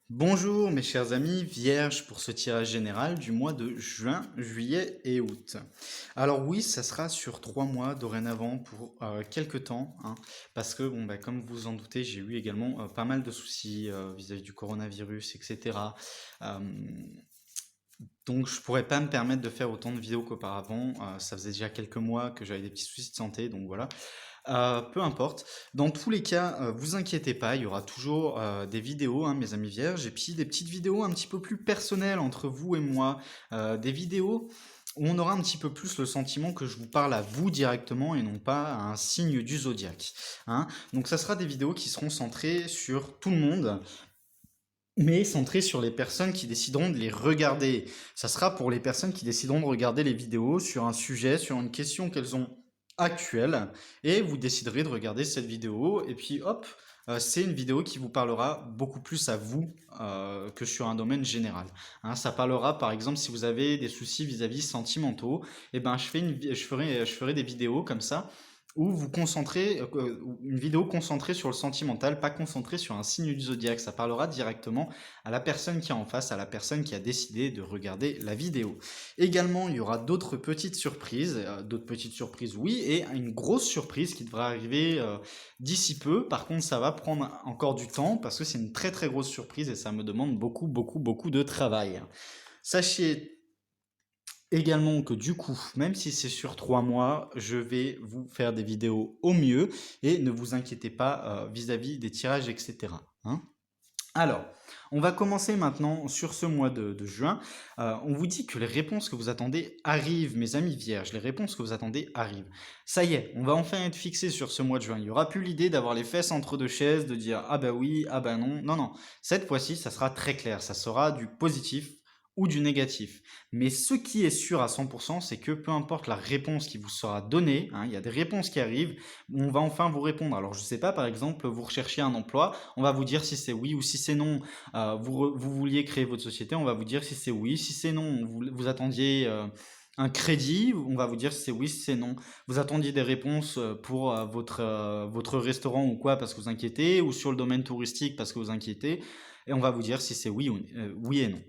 Bonjour mes chers amis vierges pour ce tirage général du mois de juin, juillet et août. Alors oui, ça sera sur 3 mois dorénavant pour quelques temps, hein, parce que bon, bah, comme vous en doutez, j'ai eu également pas mal de soucis vis-à-vis du coronavirus, etc. Euh, donc je pourrais pas me permettre de faire autant de vidéos qu'auparavant. Ça faisait déjà quelques mois que j'avais des petits soucis de santé, donc voilà. Peu importe. Dans tous les cas, vous inquiétez pas, il y aura toujours des vidéos, hein, mes amis vierges, et puis des petites vidéos un petit peu plus personnelles entre vous et moi, des vidéos où on aura un petit peu plus le sentiment que je vous parle à vous directement et non pas à un signe du zodiaque, hein. Donc ça sera des vidéos qui seront centrées sur tout le monde, mais centrées sur les personnes qui décideront de les regarder. Ça sera pour les personnes qui décideront de regarder les vidéos sur un sujet, sur une question qu'elles ont actuelle, et vous déciderez de regarder cette vidéo, et puis hop, c'est une vidéo qui vous parlera beaucoup plus à vous que sur un domaine général. Hein, ça parlera par exemple si vous avez des soucis vis-à-vis sentimentaux, et ben je ferai des vidéos comme ça où vous concentrez, une vidéo concentrée sur le sentimental, pas concentrée sur un signe du zodiaque. Ça parlera directement à la personne qui est en face, à la personne qui a décidé de regarder la vidéo. Également, il y aura d'autres petites surprises, oui, et une grosse surprise qui devra arriver d'ici peu. Par contre, ça va prendre encore du temps parce que c'est une très très grosse surprise et ça me demande beaucoup, beaucoup, beaucoup de travail. Sachez également que du coup, même si c'est sur 3 mois, je vais vous faire des vidéos au mieux et ne vous inquiétez pas vis-à-vis des tirages, etc. Hein. Alors, on va commencer maintenant sur ce mois de juin. On vous dit que les réponses que vous attendez arrivent, mes amis vierges. Les réponses que vous attendez arrivent. Ça y est, on va enfin être fixé sur ce mois de juin. Il n'y aura plus l'idée d'avoir les fesses entre deux chaises, de dire ah bah oui, ah bah non. Non, non. Cette fois-ci, ça sera très clair. Ça sera du positif ou du négatif. Mais ce qui est sûr à 100%, c'est que peu importe la réponse qui vous sera donnée, hein, il y a des réponses qui arrivent, on va enfin vous répondre. Alors je sais pas, par exemple, vous recherchez un emploi, on va vous dire si c'est oui ou si c'est non. Vous vouliez créer votre société, on va vous dire si c'est oui, si c'est non. Vous attendiez un crédit, on va vous dire si c'est oui, si c'est non. Vous attendiez des réponses pour votre restaurant ou quoi parce que vous inquiétez, ou sur le domaine touristique parce que vous inquiétez, et on va vous dire si c'est oui, oui et non.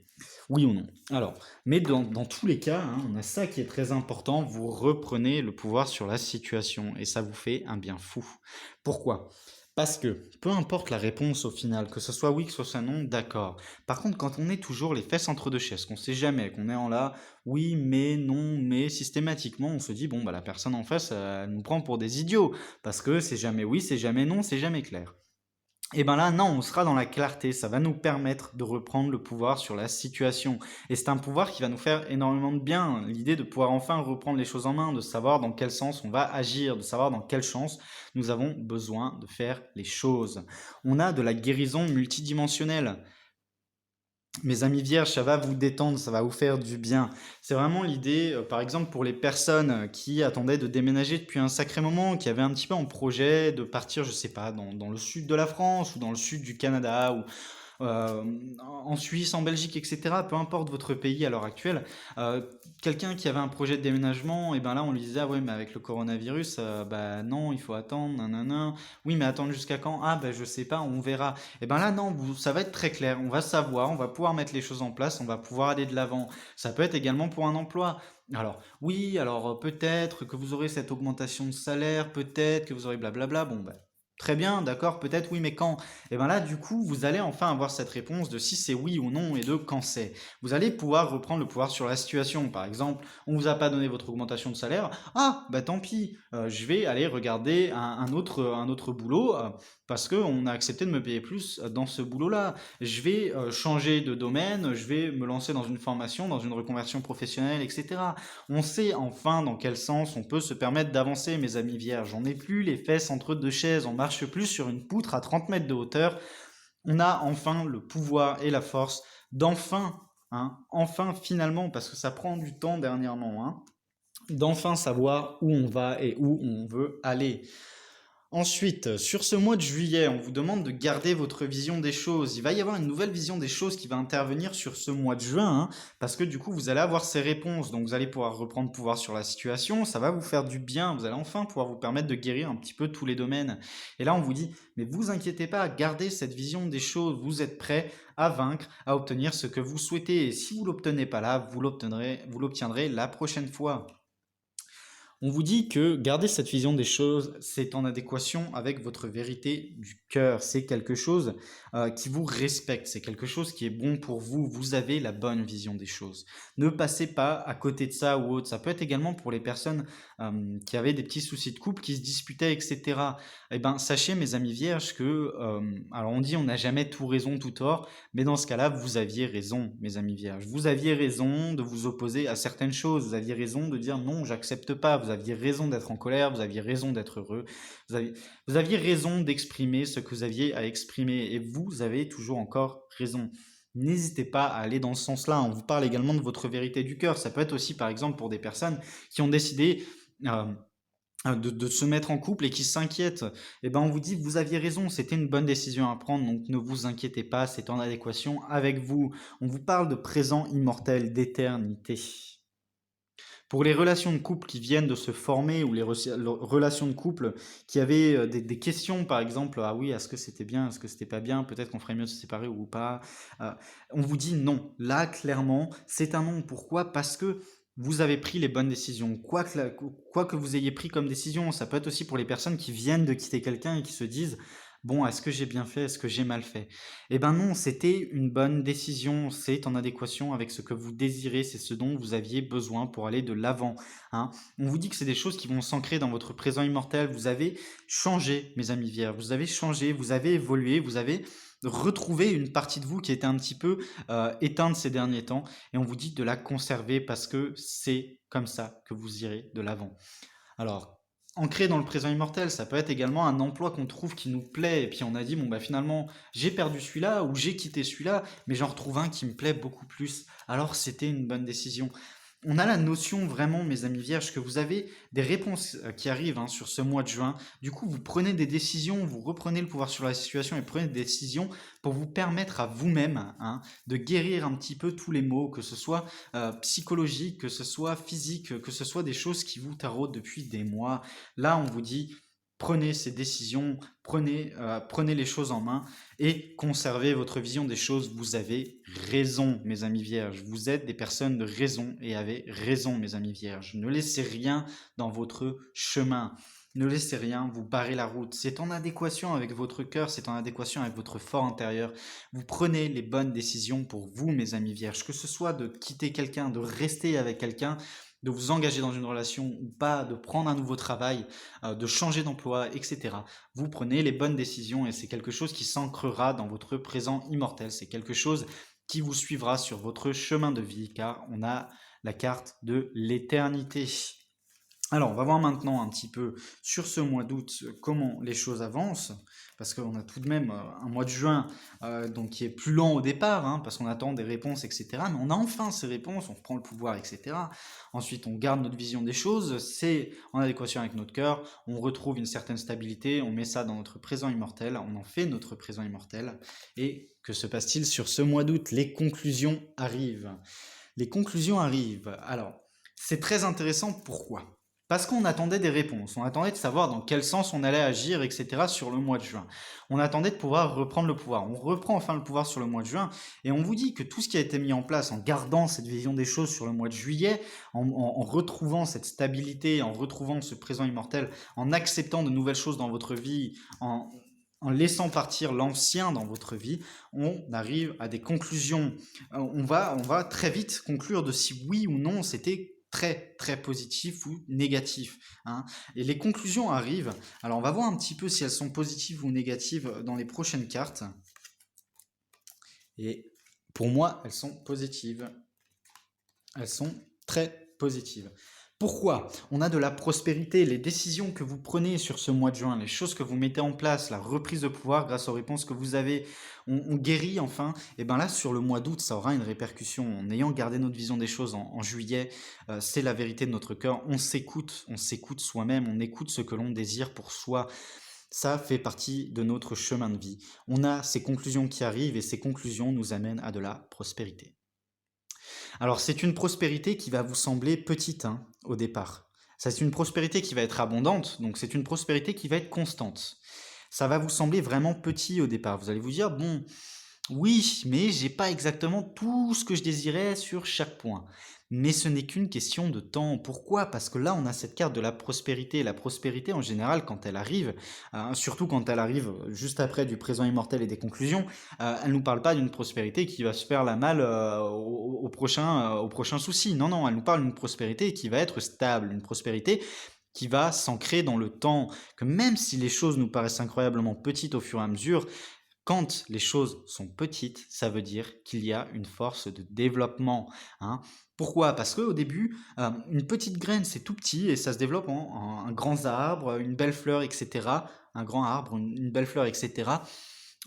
Oui ou non. Alors, mais dans tous les cas, hein, on a ça qui est très important, vous reprenez le pouvoir sur la situation et ça vous fait un bien fou. Pourquoi? Parce que peu importe la réponse au final, que ce soit oui, que ce soit non, d'accord. Par contre, quand on est toujours les fesses entre deux chaises, qu'on sait jamais, qu'on est en là, oui, mais, non, mais, systématiquement, on se dit, bon, bah la personne en face, elle nous prend pour des idiots. Parce que c'est jamais oui, c'est jamais non, c'est jamais clair. Et ben là, non, on sera dans la clarté. Ça va nous permettre de reprendre le pouvoir sur la situation. Et c'est un pouvoir qui va nous faire énormément de bien. L'idée de pouvoir enfin reprendre les choses en main, de savoir dans quel sens on va agir, de savoir dans quel sens nous avons besoin de faire les choses. On a de la guérison multidimensionnelle. Mes amis vierges, ça va vous détendre, ça va vous faire du bien. C'est vraiment l'idée, par exemple, pour les personnes qui attendaient de déménager depuis un sacré moment, qui avaient un petit peu en projet de partir, je sais pas, dans le sud de la France ou dans le sud du Canada ou euh, en Suisse, en Belgique, etc. Peu importe votre pays à l'heure actuelle. Euh, Quelqu'un qui avait un projet de déménagement, et ben là on lui disait ah ouais mais avec le coronavirus, bah non il faut attendre, nanana. Oui mais attendre jusqu'à quand? Ah bah je sais pas, on verra. Et ben là non, ça va être très clair, on va savoir, on va pouvoir mettre les choses en place, on va pouvoir aller de l'avant. Ça peut être également pour un emploi. Alors oui, alors peut-être que vous aurez cette augmentation de salaire, peut-être que vous aurez blablabla. Bon bah très bien, d'accord, peut-être oui, mais quand? Et bien là, du coup, vous allez enfin avoir cette réponse de si c'est oui ou non et de quand c'est. Vous allez pouvoir reprendre le pouvoir sur la situation. Par exemple, on vous a pas donné votre augmentation de salaire. Ah, bah tant pis, je vais aller regarder un autre boulot parce qu'on a accepté de me payer plus dans ce boulot-là. Je vais changer de domaine, je vais me lancer dans une formation, dans une reconversion professionnelle, etc. On sait enfin dans quel sens on peut se permettre d'avancer, mes amis vierges. On n'est plus les fesses entre deux chaises, on marche plus sur une poutre à 30 mètres de hauteur. On a enfin le pouvoir et la force d'enfin, hein, enfin finalement, parce que ça prend du temps dernièrement, hein, d'enfin savoir où on va et où on veut aller. Ensuite, sur ce mois de juillet, on vous demande de garder votre vision des choses. Il va y avoir une nouvelle vision des choses qui va intervenir sur ce mois de juin, hein, parce que du coup, vous allez avoir ces réponses. Donc, vous allez pouvoir reprendre pouvoir sur la situation. Ça va vous faire du bien. Vous allez enfin pouvoir vous permettre de guérir un petit peu tous les domaines. Et là, on vous dit, mais vous inquiétez pas, gardez cette vision des choses. Vous êtes prêt à vaincre, à obtenir ce que vous souhaitez. Et si vous l'obtenez pas là, vous l'obtiendrez la prochaine fois. On vous dit que garder cette vision des choses, c'est en adéquation avec votre vérité du cœur. C'est quelque chose qui vous respecte, c'est quelque chose qui est bon pour vous. Vous avez la bonne vision des choses. Ne passez pas à côté de ça ou autre. Ça peut être également pour les personnes qui avaient des petits soucis de couple, qui se disputaient, etc. Eh ben, sachez, mes amis vierges, que, alors on dit on n'a jamais tout raison, tout tort, mais dans ce cas-là, vous aviez raison, mes amis vierges. Vous aviez raison de vous opposer à certaines choses. Vous aviez raison de dire non, j'accepte pas. Vous aviez raison d'être en colère. Vous aviez raison d'être heureux. Vous aviez raison d'exprimer ce que vous aviez à exprimer. Et vous avez toujours encore raison. N'hésitez pas à aller dans ce sens-là. On vous parle également de votre vérité du cœur. Ça peut être aussi, par exemple, pour des personnes qui ont décidé de se mettre en couple et qui s'inquiètent. Eh ben, on vous dit, vous aviez raison, c'était une bonne décision à prendre, donc ne vous inquiétez pas, c'est en adéquation avec vous. On vous parle de présent immortel, d'éternité. Pour les relations de couple qui viennent de se former ou les relations de couple qui avaient des questions, par exemple, ah oui, est-ce que c'était bien, est-ce que c'était pas bien, peut-être qu'on ferait mieux de se séparer ou pas, on vous dit non. Là, clairement, c'est un non. Pourquoi? Parce que vous avez pris les bonnes décisions. Quoi que vous ayez pris comme décision, ça peut être aussi pour les personnes qui viennent de quitter quelqu'un et qui se disent, bon, est-ce que j'ai bien fait, est-ce que j'ai mal fait? Eh ben non, c'était une bonne décision, c'est en adéquation avec ce que vous désirez, c'est ce dont vous aviez besoin pour aller de l'avant, hein. On vous dit que c'est des choses qui vont s'ancrer dans votre présent immortel. Vous avez changé, mes amis vierges, vous avez changé, vous avez évolué, vous avez retrouvé une partie de vous qui était un petit peu éteinte ces derniers temps, et on vous dit de la conserver parce que c'est comme ça que vous irez de l'avant. Alors, ancré dans le présent immortel, ça peut être également un emploi qu'on trouve qui nous plaît, et puis on a dit, bon bah finalement, j'ai perdu celui-là, ou j'ai quitté celui-là, mais j'en retrouve un qui me plaît beaucoup plus, alors c'était une bonne décision. On a la notion vraiment, mes amis vierges, que vous avez des réponses qui arrivent hein, sur ce mois de juin. Du coup, vous prenez des décisions, vous reprenez le pouvoir sur la situation et prenez des décisions pour vous permettre à vous-même hein, de guérir un petit peu tous les maux, que ce soit psychologique, que ce soit physique, que ce soit des choses qui vous taraudent depuis des mois. Là, on vous dit, prenez ces décisions, prenez les choses en main et conservez votre vision des choses. Vous avez raison, mes amis vierges. Vous êtes des personnes de raison et avez raison, mes amis vierges. Ne laissez rien dans votre chemin. Ne laissez rien vous barrer la route. C'est en adéquation avec votre cœur, c'est en adéquation avec votre fort intérieur. Vous prenez les bonnes décisions pour vous, mes amis vierges. Que ce soit de quitter quelqu'un, de rester avec quelqu'un, de vous engager dans une relation ou pas, de prendre un nouveau travail, de changer d'emploi, etc. Vous prenez les bonnes décisions et c'est quelque chose qui s'ancrera dans votre présent immortel. C'est quelque chose qui vous suivra sur votre chemin de vie car on a la carte de l'éternité. Alors, on va voir maintenant un petit peu sur ce mois d'août comment les choses avancent, parce qu'on a tout de même un mois de juin donc qui est plus lent au départ, hein, parce qu'on attend des réponses, etc. Mais on a enfin ces réponses, on reprend le pouvoir, etc. Ensuite, on garde notre vision des choses, c'est en adéquation avec notre cœur, on retrouve une certaine stabilité, on met ça dans notre présent immortel, on en fait notre présent immortel. Et que se passe-t-il sur ce mois d'août? Les conclusions arrivent. Les conclusions arrivent. Alors, c'est très intéressant, pourquoi? Parce qu'on attendait des réponses, on attendait de savoir dans quel sens on allait agir, etc. sur le mois de juin. On attendait de pouvoir reprendre le pouvoir. On reprend enfin le pouvoir sur le mois de juin et on vous dit que tout ce qui a été mis en place en gardant cette vision des choses sur le mois de juillet, en retrouvant cette stabilité, en retrouvant ce présent immortel, en acceptant de nouvelles choses dans votre vie, en laissant partir l'ancien dans votre vie, on arrive à des conclusions. On va très vite conclure de si oui ou non c'était très très positif ou négatif, hein. Et les conclusions arrivent. Alors on va voir un petit peu si elles sont positives ou négatives dans les prochaines cartes. Et pour moi, elles sont positives. Elles sont très positives. Pourquoi? On a de la prospérité, les décisions que vous prenez sur ce mois de juin, les choses que vous mettez en place, la reprise de pouvoir grâce aux réponses que vous avez, on guérit enfin, et bien là sur le mois d'août ça aura une répercussion, en ayant gardé notre vision des choses en juillet, c'est la vérité de notre cœur, on s'écoute soi-même, on écoute ce que l'on désire pour soi. Ça fait partie de notre chemin de vie. On a ces conclusions qui arrivent et ces conclusions nous amènent à de la prospérité. Alors c'est une prospérité qui va vous sembler petite hein, au départ. Ça, c'est une prospérité qui va être abondante, donc c'est une prospérité qui va être constante. Ça va vous sembler vraiment petit au départ. Vous allez vous dire, bon, oui, mais j'ai pas exactement tout ce que je désirais sur chaque point. Mais ce n'est qu'une question de temps. Pourquoi? Parce que là, on a cette carte de la prospérité. La prospérité, en général, quand elle arrive, surtout quand elle arrive juste après du présent immortel et des conclusions, elle nous parle pas d'une prospérité qui va se faire la malle au prochain souci. Non, non, elle nous parle d'une prospérité qui va être stable, une prospérité qui va s'ancrer dans le temps, que même si les choses nous paraissent incroyablement petites au fur et à mesure, quand les choses sont petites, ça veut dire qu'il y a une force de développement. Hein. Pourquoi? Parce qu'au début, une petite graine, c'est tout petit et ça se développe en un grand arbre, une belle fleur, etc. Un grand arbre, une belle fleur, etc.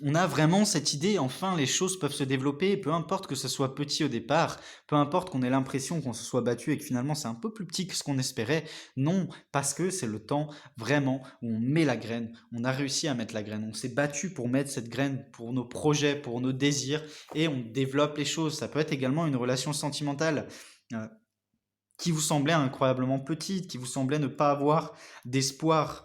On a vraiment cette idée, enfin, les choses peuvent se développer, peu importe que ce soit petit au départ, peu importe qu'on ait l'impression qu'on se soit battu et que finalement c'est un peu plus petit que ce qu'on espérait. Non, parce que c'est le temps vraiment où on met la graine, on a réussi à mettre la graine, on s'est battu pour mettre cette graine pour nos projets, pour nos désirs, et on développe les choses. Ça peut être également une relation sentimentale. Qui vous semblait incroyablement petite, qui vous semblait ne pas avoir d'espoir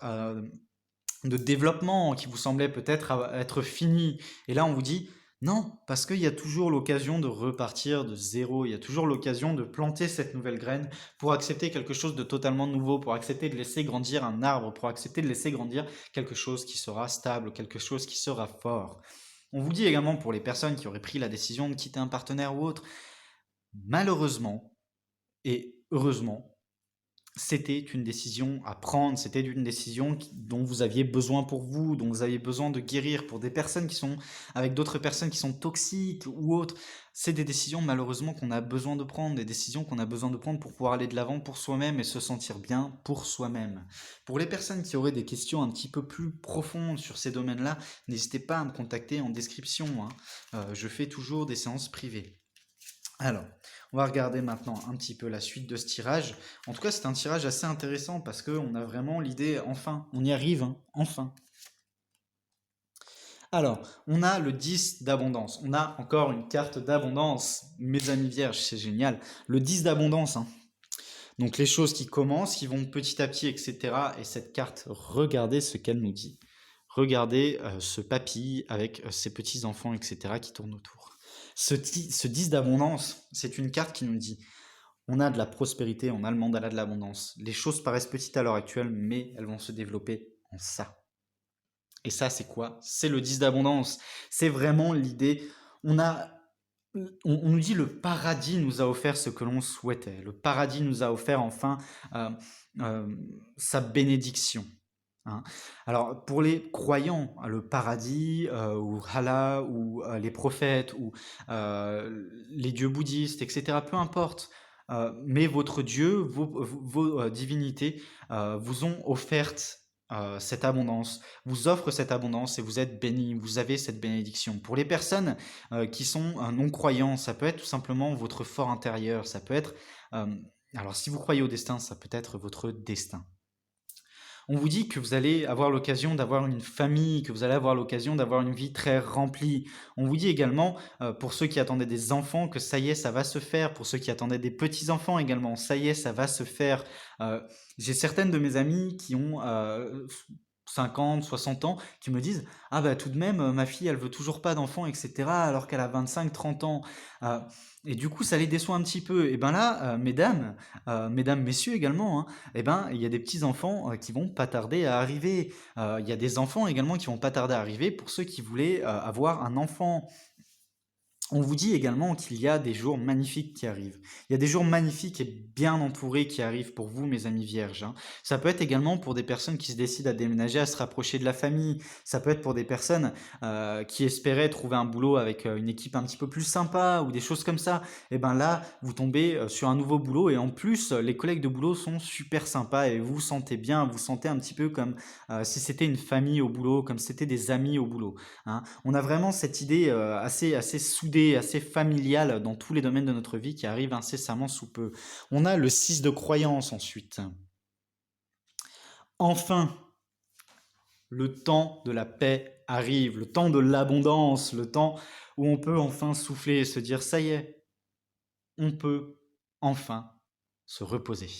de développement qui vous semblait peut-être être fini. Et là, on vous dit non, parce qu'il y a toujours l'occasion de repartir de zéro, il y a toujours l'occasion de planter cette nouvelle graine pour accepter quelque chose de totalement nouveau, pour accepter de laisser grandir un arbre, pour accepter de laisser grandir quelque chose qui sera stable, quelque chose qui sera fort. On vous dit également pour les personnes qui auraient pris la décision de quitter un partenaire ou autre, malheureusement et heureusement, c'était une décision à prendre, c'était une décision dont vous aviez besoin pour vous, dont vous aviez besoin de guérir pour des personnes qui sont avec d'autres personnes qui sont toxiques ou autres. C'est des décisions malheureusement qu'on a besoin de prendre, des décisions qu'on a besoin de prendre pour pouvoir aller de l'avant pour soi-même et se sentir bien pour soi-même. Pour les personnes qui auraient des questions un petit peu plus profondes sur ces domaines-là, n'hésitez pas à me contacter en description. Hein. Je fais toujours des séances privées. Alors, on va regarder maintenant un petit peu la suite de ce tirage. En tout cas, c'est un tirage assez intéressant parce qu'on a vraiment l'idée, enfin, on y arrive, hein, enfin. Alors, on a le 10 d'abondance. On a encore une carte d'abondance. Mes amis vierges, c'est génial. Le 10 d'abondance. Hein. Donc, les choses qui commencent, qui vont petit à petit, etc. Et cette carte, regardez ce qu'elle nous dit. Regardez ce papy avec ses petits-enfants, etc. qui tournent autour. Ce 10 d'abondance, c'est une carte qui nous dit on a de la prospérité, on a le mandala de l'abondance. Les choses paraissent petites à l'heure actuelle, mais elles vont se développer en ça. Et ça, c'est quoi? C'est le 10 d'abondance. C'est vraiment l'idée. On nous dit le paradis nous a offert ce que l'on souhaitait. Le paradis nous a offert enfin euh, sa bénédiction. Hein. Alors pour les croyants, le paradis ou Allah ou les prophètes ou les dieux bouddhistes, etc., peu importe, mais votre Dieu, vos divinités vous ont offerte cette abondance, vous offrent cette abondance et vous êtes bénis, vous avez cette bénédiction. Pour les personnes qui sont non-croyants, ça peut être tout simplement votre fort intérieur, ça peut être... alors si vous croyez au destin, ça peut être votre destin. On vous dit que vous allez avoir l'occasion d'avoir une famille, que vous allez avoir l'occasion d'avoir une vie très remplie. On vous dit également, pour ceux qui attendaient des enfants, que ça y est, ça va se faire. Pour ceux qui attendaient des petits-enfants également, ça y est, ça va se faire. J'ai certaines de mes amies qui ont 50, 60 ans, qui me disent ah bah tout de même, ma fille, elle veut toujours pas d'enfants, etc., alors qu'elle a 25, 30 ans. Euh, et du coup, ça les déçoit un petit peu. Et ben là, mesdames, messieurs également, hein, eh ben, il y a des petits-enfants qui vont pas tarder à arriver. Il y a des enfants également qui vont pas tarder à arriver pour ceux qui voulaient avoir un enfant. On vous dit également qu'il y a des jours magnifiques qui arrivent. Il y a des jours magnifiques et bien entourés qui arrivent pour vous, mes amis vierges. Hein. Ça peut être également pour des personnes qui se décident à déménager, à se rapprocher de la famille. Ça peut être pour des personnes qui espéraient trouver un boulot avec une équipe un petit peu plus sympa ou des choses comme ça. Et ben là, vous tombez sur un nouveau boulot et en plus, les collègues de boulot sont super sympas et vous vous sentez bien, vous sentez un petit peu comme si c'était une famille au boulot, comme si c'était des amis au boulot. Hein. On a vraiment cette idée assez soudée, assez familiale dans tous les domaines de notre vie qui arrive incessamment sous peu. On a le 6 de croyance ensuite. Enfin, Le temps de la paix arrive, le temps de l'abondance, le temps où on peut enfin souffler et se dire, ça y est, on peut enfin se reposer.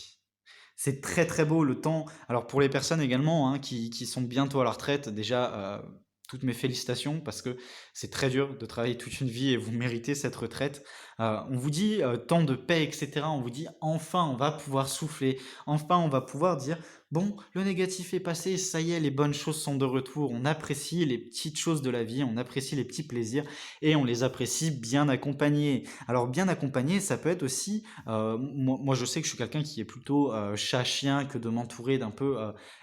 C'est très très beau le temps. Alors pour les personnes également hein, qui sont bientôt à la retraite, déjà toutes mes félicitations parce que c'est très dur de travailler toute une vie et vous méritez cette retraite. On vous dit temps de paix, etc. On vous dit enfin on va pouvoir souffler, enfin on va pouvoir dire bon le négatif est passé, ça y est les bonnes choses sont de retour. On apprécie les petites choses de la vie, on apprécie les petits plaisirs et on les apprécie bien accompagnés. Alors bien accompagné, ça peut être aussi moi, je sais que je suis quelqu'un qui est plutôt chat-chien que de m'entourer d'un peu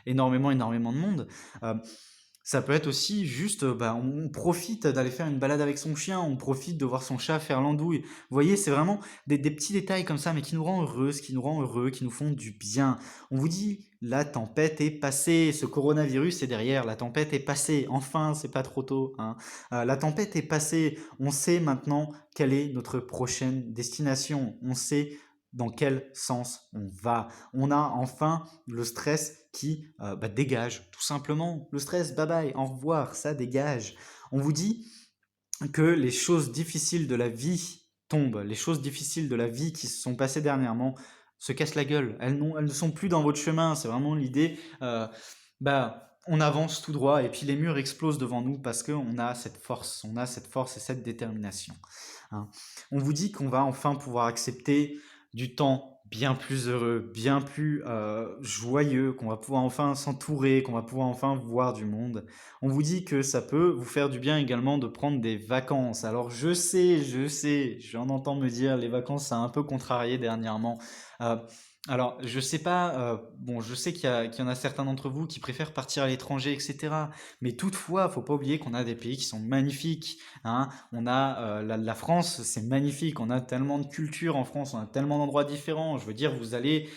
énormément de monde. Euh, Ça peut être aussi juste, bah, on profite d'aller faire une balade avec son chien, on profite de voir son chat faire l'andouille. Vous voyez, c'est vraiment des petits détails comme ça, mais qui nous rendent heureux, qui nous rend heureux, qui nous font du bien. On vous dit, la tempête est passée, ce coronavirus est derrière, la tempête est passée, enfin, c'est pas trop tôt, hein. La tempête est passée, on sait maintenant quelle est notre prochaine destination, on sait dans quel sens on va. On a enfin le stress qui bah, dégage, tout simplement. Le stress, bye bye, au revoir, ça dégage. On vous dit que les choses difficiles de la vie tombent, les choses difficiles de la vie qui se sont passées dernièrement se cassent la gueule. Elles ne sont plus dans votre chemin, c'est vraiment l'idée. Bah, on avance tout droit et puis les murs explosent devant nous parce qu'on a cette force et cette détermination. Hein. On vous dit qu'on va enfin pouvoir accepter du temps bien plus heureux, bien plus joyeux, qu'on va pouvoir enfin s'entourer, qu'on va pouvoir enfin voir du monde. On vous dit que ça peut vous faire du bien également de prendre des vacances. Alors je sais, j'en entends me dire les vacances ça a un peu contrarié dernièrement. Euh, alors je sais pas, bon je sais qu'il y en a certains d'entre vous qui préfèrent partir à l'étranger, etc. Mais toutefois, faut pas oublier qu'on a des pays qui sont magnifiques. Hein. On a la France, c'est magnifique. On a tellement de culture en France, on a tellement d'endroits différents. Je veux dire, vous allez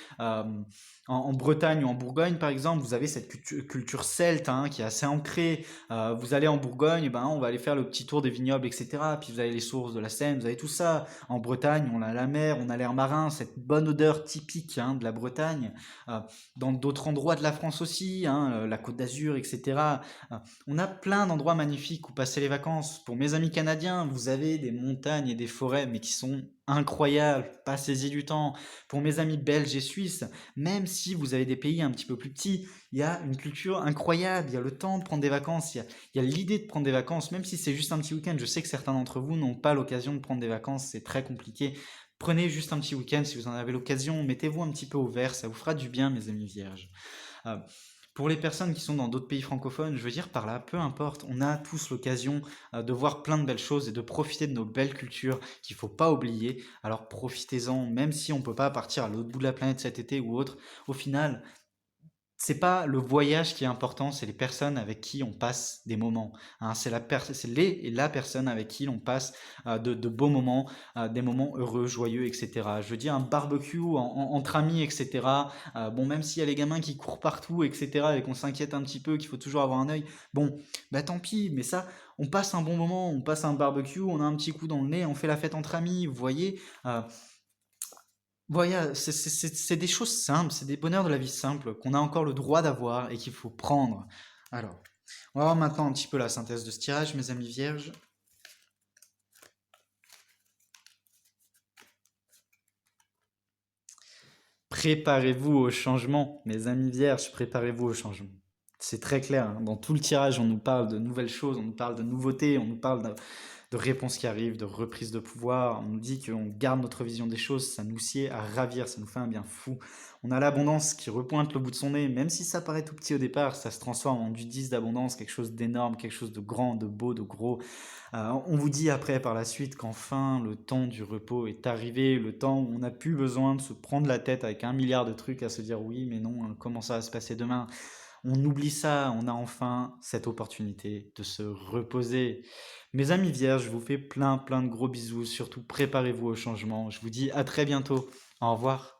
en Bretagne ou en Bourgogne, par exemple, vous avez cette culture celte hein, qui est assez ancrée. Vous allez en Bourgogne, ben, on va aller faire le petit tour des vignobles, etc. Puis vous avez les sources de la Seine, vous avez tout ça. En Bretagne, on a la mer, on a l'air marin, cette bonne odeur typique hein, de la Bretagne. Euh, dans d'autres endroits de la France aussi, hein, la Côte d'Azur, etc. On a plein d'endroits magnifiques où passer les vacances. Pour mes amis canadiens, vous avez des montagnes et des forêts, mais qui sont incroyables. Passez-y du temps. Pour mes amis belges et suisses, même si vous avez des pays un petit peu plus petits, il y a une culture incroyable. Il y a le temps de prendre des vacances. Il y a l'idée de prendre des vacances, même si c'est juste un petit week-end. Je sais que certains d'entre vous n'ont pas l'occasion de prendre des vacances. C'est très compliqué. Prenez juste un petit week-end si vous en avez l'occasion. Mettez-vous un petit peu au vert. Ça vous fera du bien, mes amis vierges. Euh, pour les personnes qui sont dans d'autres pays francophones, je veux dire par là, peu importe, on a tous l'occasion de voir plein de belles choses et de profiter de nos belles cultures qu'il ne faut pas oublier. Alors profitez-en, même si on ne peut pas partir à l'autre bout de la planète cet été ou autre. Au final, c'est pas le voyage qui est important, c'est les personnes avec qui on passe des moments. Hein. C'est les et la personne avec qui on passe de beaux moments, des moments heureux, joyeux, etc. Je veux dire un barbecue entre amis, etc. Bon, même s'il y a les gamins qui courent partout, etc. et qu'on s'inquiète un petit peu, qu'il faut toujours avoir un œil. Bon, bah tant pis. Mais ça, on passe un bon moment, on passe un barbecue, on a un petit coup dans le nez, on fait la fête entre amis. Vous voyez. Voilà, c'est des choses simples, c'est des bonheurs de la vie simple qu'on a encore le droit d'avoir et qu'il faut prendre. Alors, on va voir maintenant un petit peu la synthèse de ce tirage, mes amis vierges. Préparez-vous au changement, mes amis vierges, préparez-vous au changement. C'est très clair, hein. Dans tout le tirage, on nous parle de nouvelles choses, on nous parle de nouveautés, on nous parle de réponses qui arrivent, de reprises de pouvoir. On nous dit qu'on garde notre vision des choses, ça nous sied à ravir, ça nous fait un bien fou. On a l'abondance qui repointe le bout de son nez, même si ça paraît tout petit au départ, ça se transforme en du 10 d'abondance, quelque chose d'énorme, quelque chose de grand, de beau, de gros. On vous dit après par la suite qu'enfin le temps du repos est arrivé, le temps où on n'a plus besoin de se prendre la tête avec un milliard de trucs à se dire oui mais non, hein, comment ça va se passer demain? On oublie ça, on a enfin cette opportunité de se reposer. Mes amis vierges, je vous fais plein de gros bisous, surtout préparez-vous au changement. Je vous dis à très bientôt. Au revoir.